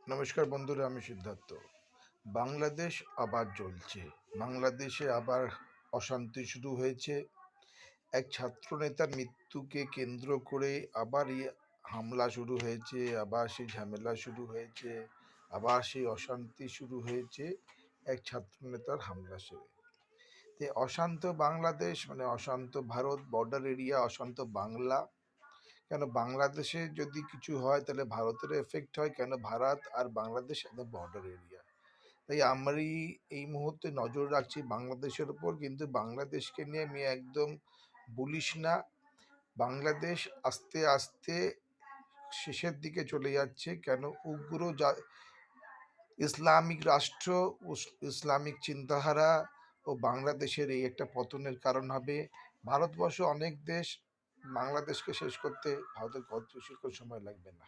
নমস্কার বন্ধুরা, আমি সিদ্ধার্থ। বাংলাদেশ আবার জ্বলছে। বাংলাদেশে আবার অশান্তি শুরু হয়েছে। এক ছাত্রনেতার মৃত্যুকে কেন্দ্র করে আবার হামলা শুরু হয়েছে, আবার সেই ঝামেলা শুরু হয়েছে, আবার সেই অশান্তি শুরু হয়েছে এক ছাত্রনেতার হামলা সেরে। অশান্ত বাংলাদেশ মানে অশান্ত ভারত, বর্ডার এরিয়া, অশান্ত বাংলা। কেন বাংলাদেশে যদি কিছু হয় তাহলে ভারতের এফেক্ট হয়, কেন ভারত আর বাংলাদেশ একদম বর্ডার এরিয়া। তাই আমি এই মুহূর্তে নজর রাখছি বাংলাদেশের উপর, কিন্তু বাংলাদেশকে নিয়ে আমি একদম বলিস না। বাংলাদেশ আস্তে আস্তে শেষের দিকে চলে যাচ্ছে। কেন উগ্র ইসলামিক রাষ্ট্র, ইসলামিক চিন্তাধারা ও বাংলাদেশের এই একটা পতনের কারণ হবে। ভারতবর্ষ অনেক দেশ, বাংলাদেশকে শেষ করতে ভারতের কত সময় লাগবে না।